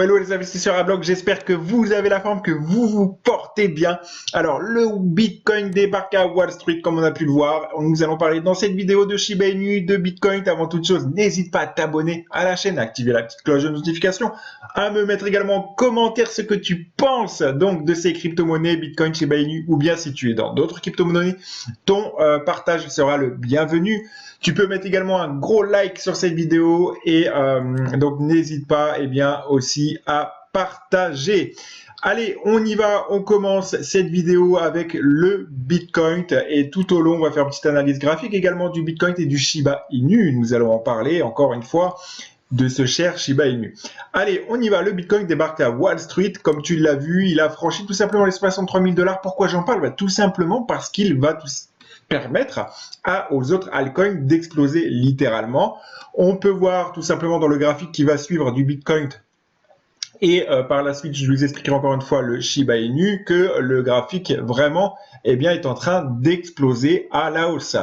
Hello les investisseurs à bloc, j'espère que vous avez la forme, que vous vous portez bien. Alors le Bitcoin débarque à Wall Street comme on a pu le voir. Nous allons parler dans cette vidéo de Shiba Inu, de Bitcoin. Avant toute chose, n'hésite pas à t'abonner à la chaîne, à activer la petite cloche de notification, à me mettre également en commentaire ce que tu penses donc de ces crypto-monnaies, Bitcoin, Shiba Inu, ou bien si tu es dans d'autres crypto-monnaies, ton partage sera le bienvenu. Tu peux mettre également un gros like sur cette vidéo et donc n'hésite pas aussi à partager. Allez, on y va, on commence cette vidéo avec le Bitcoin et tout au long, on va faire une petite analyse graphique également du Bitcoin et du Shiba Inu. Nous allons en parler encore une fois de ce cher Shiba Inu. Allez, on y va. Le Bitcoin débarque à Wall Street. Comme tu l'as vu, il a franchi tout simplement les 63 000 $. Pourquoi j'en parle? Tout simplement parce qu'il va permettre aux autres altcoins d'exploser littéralement. On peut voir tout simplement dans le graphique qui va suivre du Bitcoin et par la suite, je vous expliquerai encore une fois le Shiba Inu que le graphique vraiment est en train d'exploser à la hausse.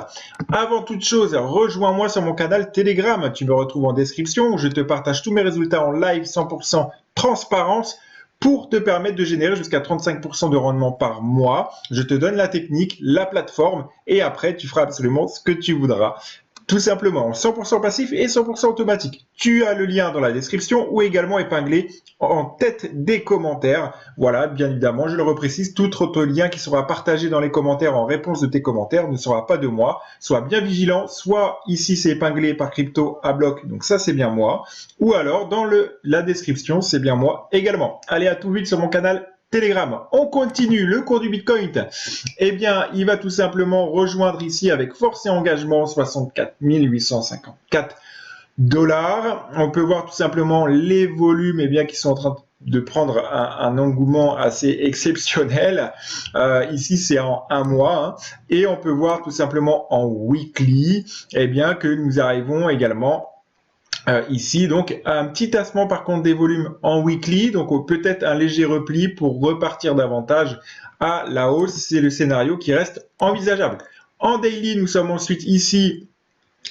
Avant toute chose, rejoins-moi sur mon canal Telegram. Tu me retrouves en description où je te partage tous mes résultats en live 100% transparence pour te permettre de générer jusqu'à 35% de rendement par mois. Je te donne la technique, la plateforme et après, tu feras absolument ce que tu voudras. Tout simplement, 100% passif et 100% automatique. Tu as le lien dans la description ou également épinglé en tête des commentaires. Voilà, bien évidemment, je le reprécise, tout autre lien qui sera partagé dans les commentaires en réponse de tes commentaires ne sera pas de moi. Sois bien vigilant, soit ici c'est épinglé par crypto à bloc, donc ça c'est bien moi, ou alors dans la description c'est bien moi également. Allez, à tout vite sur mon canal Telegram. On continue le cours du Bitcoin. Il va tout simplement rejoindre ici avec force et engagement 64 854 $. On peut voir tout simplement les volumes qui sont en train de prendre un engouement assez exceptionnel. Ici, c'est en un mois. Et on peut voir tout simplement en weekly que nous arrivons également ici, donc un petit tassement par contre des volumes en weekly, donc peut-être un léger repli pour repartir davantage à la hausse. C'est le scénario qui reste envisageable. En daily, nous sommes ensuite ici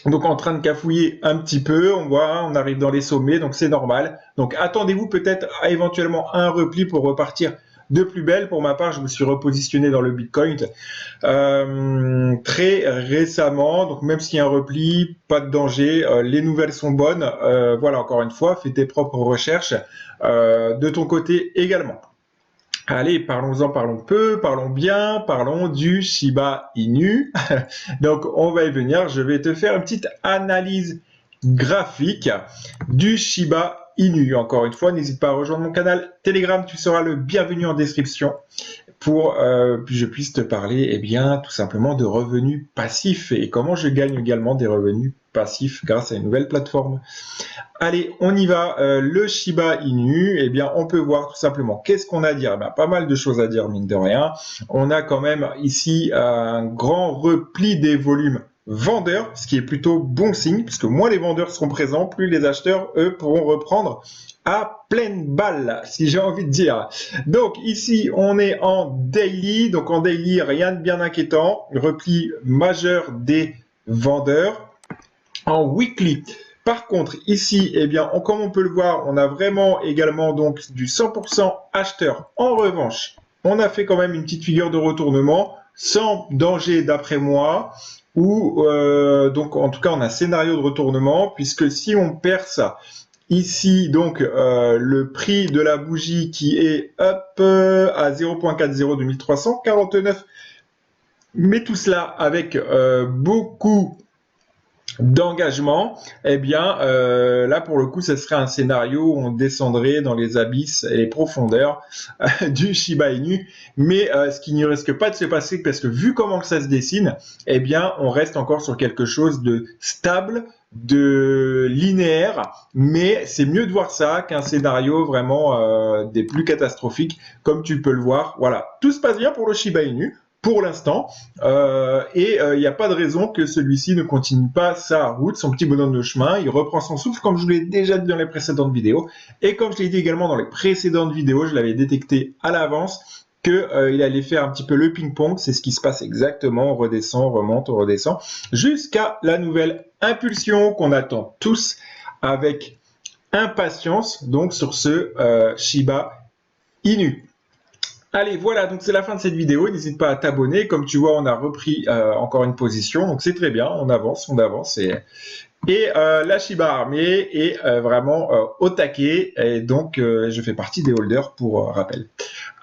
donc en train de cafouiller un petit peu, on voit, on arrive dans les sommets, donc c'est normal. Donc attendez-vous peut-être à éventuellement un repli pour repartir de plus belle. Pour ma part, je me suis repositionné dans le Bitcoin très récemment. Donc même s'il y a un repli, pas de danger. Les nouvelles sont bonnes. Voilà, encore une fois, fais tes propres recherches de ton côté également. Allez, parlons-en, parlons peu, parlons bien, parlons du Shiba Inu. Donc, on va y venir. Je vais te faire une petite analyse graphique du Shiba Inu. Encore une fois, n'hésite pas à rejoindre mon canal Telegram. Tu seras le bienvenu en description pour que je puisse te parler tout simplement de revenus passifs et comment je gagne également des revenus passifs grâce à une nouvelle plateforme. Allez, on y va. Le Shiba Inu, on peut voir tout simplement qu'est-ce qu'on a à dire. Pas mal de choses à dire, mine de rien. On a quand même ici un grand repli des volumes vendeurs, ce qui est plutôt bon signe, puisque moins les vendeurs seront présents, plus les acheteurs, eux, pourront reprendre à pleine balle, si j'ai envie de dire. Donc ici, on est en daily. Donc en daily, rien de bien inquiétant. Repli majeur des vendeurs. En weekly, par contre, ici, comme on peut le voir, on a vraiment également donc du 100% acheteur. En revanche, on a fait quand même une petite figure de retournement sans danger d'après moi, ou donc en tout cas on a un scénario de retournement, puisque si on perce ici donc le prix de la bougie qui est à 0.40 de 1349, mais tout cela avec beaucoup d'engagement, là pour le coup ce serait un scénario où on descendrait dans les abysses et les profondeurs du Shiba Inu, mais ce qui ne risque pas de se passer, parce que vu comment ça se dessine, on reste encore sur quelque chose de stable, de linéaire, mais c'est mieux de voir ça qu'un scénario vraiment des plus catastrophiques, comme tu peux le voir. Voilà, tout se passe bien pour le Shiba Inu pour l'instant, il n'y a pas de raison que celui-ci ne continue pas sa route, son petit bonhomme de chemin. Il reprend son souffle, comme je vous l'ai déjà dit dans les précédentes vidéos, et comme je l'ai dit également dans les précédentes vidéos, je l'avais détecté à l'avance qu'il allait faire un petit peu le ping-pong. C'est ce qui se passe exactement, on redescend, on remonte, on redescend, jusqu'à la nouvelle impulsion qu'on attend tous avec impatience donc sur ce Shiba Inu. Allez, voilà, donc c'est la fin de cette vidéo. N'hésite pas à t'abonner. Comme tu vois, on a repris encore une position, donc c'est très bien. On avance, on avance. Et la Shiba Armée est vraiment au taquet. Et donc, je fais partie des holders pour rappel.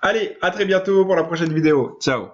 Allez, à très bientôt pour la prochaine vidéo. Ciao.